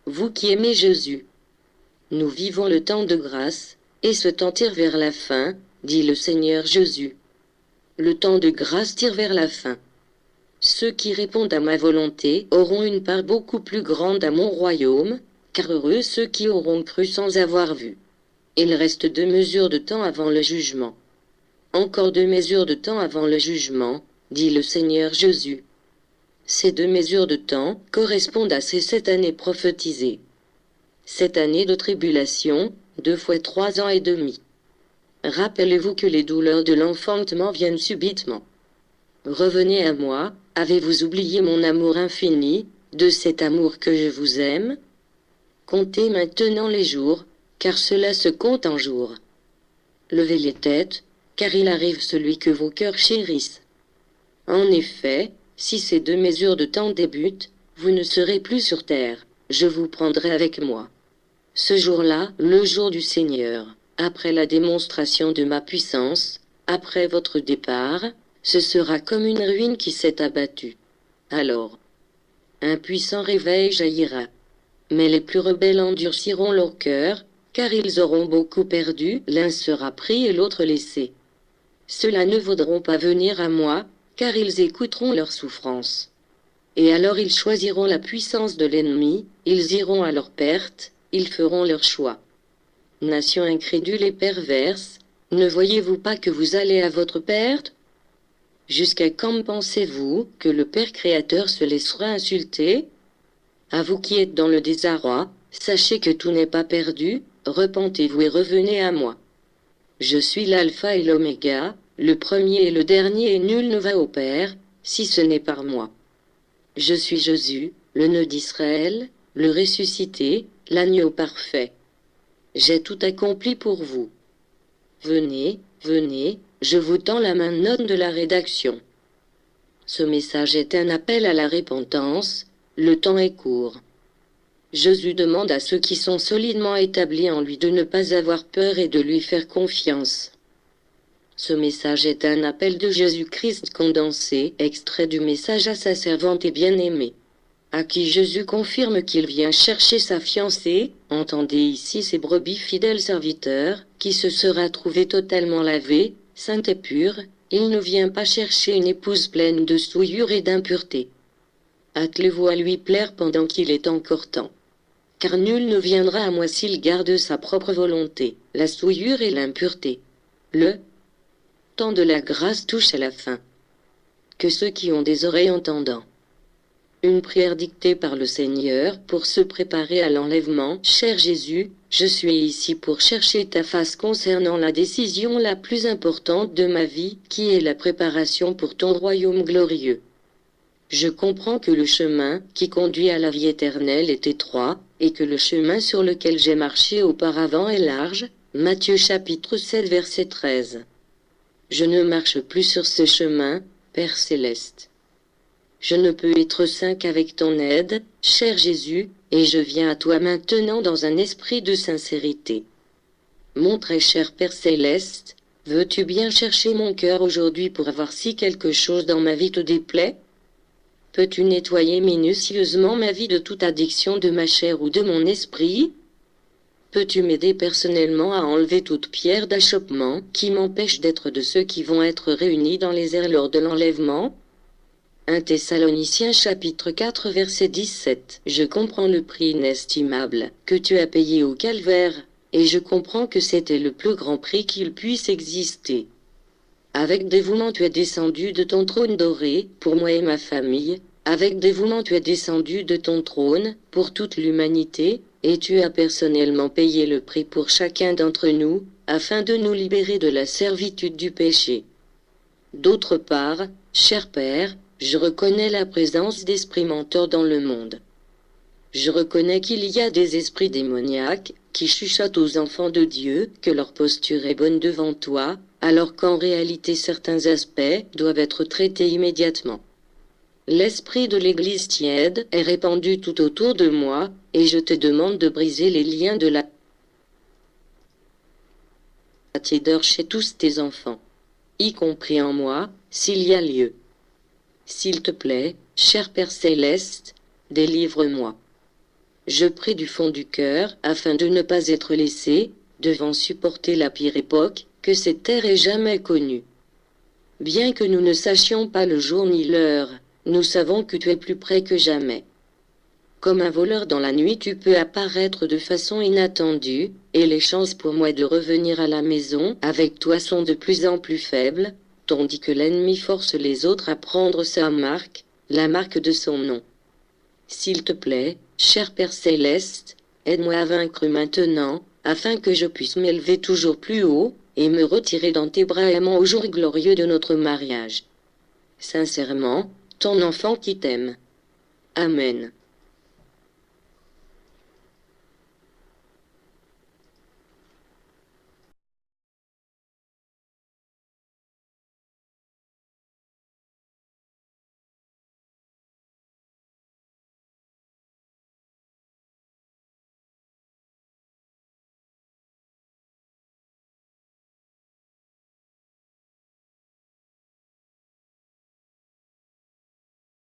vous qui aimez Jésus. Nous vivons le temps de grâce, et ce temps tire vers la fin, dit le Seigneur Jésus. Le temps de grâce tire vers la fin. Ceux qui répondent à ma volonté auront une part beaucoup plus grande à mon royaume, car heureux ceux qui auront cru sans avoir vu. Il reste 2 mesures de temps avant le jugement. Encore 2 mesures de temps avant le jugement, dit le Seigneur Jésus. Ces 2 mesures de temps correspondent à ces 7 années prophétisées. 7 années de tribulation, 2 fois 3 ans et demi. Rappelez-vous que les douleurs de l'enfantement viennent subitement. Revenez à moi, avez-vous oublié mon amour infini, de cet amour que je vous aime? Comptez maintenant les jours, car cela se compte en jours. Levez les têtes, car il arrive celui que vos cœurs chérissent. En effet, si ces 2 mesures de temps débutent, vous ne serez plus sur terre, je vous prendrai avec moi. Ce jour-là, le jour du Seigneur, après la démonstration de ma puissance, après votre départ, ce sera comme une ruine qui s'est abattue. Alors, un puissant réveil jaillira. Mais les plus rebelles endurciront leur cœur, car ils auront beaucoup perdu, l'un sera pris et l'autre laissé. Ceux-là ne voudront pas venir à moi, car ils écouteront leur souffrance. Et alors ils choisiront la puissance de l'ennemi, ils iront à leur perte, ils feront leur choix. Nation incrédule et perverse, ne voyez-vous pas que vous allez à votre perte? Jusqu'à quand pensez-vous que le Père Créateur se laissera insulter? À vous qui êtes dans le désarroi, sachez que tout n'est pas perdu, repentez-vous et revenez à moi. Je suis l'alpha et l'oméga, le premier et le dernier et nul ne va au Père, si ce n'est par moi. Je suis Jésus, le nœud d'Israël, le ressuscité, l'agneau parfait. J'ai tout accompli pour vous. Venez, venez, je vous tends la main. Note de la rédaction. Ce message est un appel à la repentance, le temps est court. Jésus demande à ceux qui sont solidement établis en lui de ne pas avoir peur et de lui faire confiance. Ce message est un appel de Jésus-Christ condensé, extrait du message à sa servante et bien-aimée, à qui Jésus confirme qu'il vient chercher sa fiancée, entendez ici ses brebis fidèles serviteurs, qui se sera trouvée totalement lavée, sainte et pure, il ne vient pas chercher une épouse pleine de souillure et d'impureté. Attelez-vous à lui plaire pendant qu'il est encore temps. Car nul ne viendra à moi s'il garde sa propre volonté, la souillure et l'impureté. Le temps de la grâce touche à la fin. Que ceux qui ont des oreilles entendant. Une prière dictée par le Seigneur pour se préparer à l'enlèvement. Cher Jésus, je suis ici pour chercher ta face concernant la décision la plus importante de ma vie, qui est la préparation pour ton royaume glorieux. Je comprends que le chemin qui conduit à la vie éternelle est étroit, et que le chemin sur lequel j'ai marché auparavant est large. Matthieu chapitre 7 verset 13. Je ne marche plus sur ce chemin, Père céleste. Je ne peux être saint qu'avec ton aide, cher Jésus, et je viens à toi maintenant dans un esprit de sincérité. Mon très cher Père céleste, veux-tu bien chercher mon cœur aujourd'hui pour voir si quelque chose dans ma vie te déplaît? Peux-tu nettoyer minutieusement ma vie de toute addiction de ma chair ou de mon esprit? Peux-tu m'aider personnellement à enlever toute pierre d'achoppement qui m'empêche d'être de ceux qui vont être réunis dans les airs lors de l'enlèvement? 1 Thessaloniciens chapitre 4 verset 17. Je comprends le prix inestimable que tu as payé au calvaire, et je comprends que c'était le plus grand prix qu'il puisse exister. Avec dévouement tu es descendu de ton trône doré, pour moi et ma famille, avec dévouement tu es descendu de ton trône, pour toute l'humanité, et tu as personnellement payé le prix pour chacun d'entre nous, afin de nous libérer de la servitude du péché. D'autre part, cher Père, je reconnais la présence d'esprits menteurs dans le monde. Je reconnais qu'il y a des esprits démoniaques qui chuchotent aux enfants de Dieu que leur posture est bonne devant toi, alors qu'en réalité certains aspects doivent être traités immédiatement. L'esprit de l'Église tiède est répandu tout autour de moi, et je te demande de briser les liens de la tiédeur chez tous tes enfants, y compris en moi, s'il y a lieu. S'il te plaît, cher Père céleste, délivre-moi. Je prie du fond du cœur, afin de ne pas être laissé, devant supporter la pire époque, que cette terre ait jamais connue. Bien que nous ne sachions pas le jour ni l'heure, nous savons que tu es plus près que jamais. Comme un voleur dans la nuit, tu peux apparaître de façon inattendue, et les chances pour moi de revenir à la maison avec toi sont de plus en plus faibles, tandis que l'ennemi force les autres à prendre sa marque, la marque de son nom. S'il te plaît, cher Père Céleste, aide-moi à vaincre maintenant, afin que je puisse m'élever toujours plus haut, et me retirer dans tes bras aimants au jour glorieux de notre mariage. Sincèrement, ton enfant qui t'aime. Amen.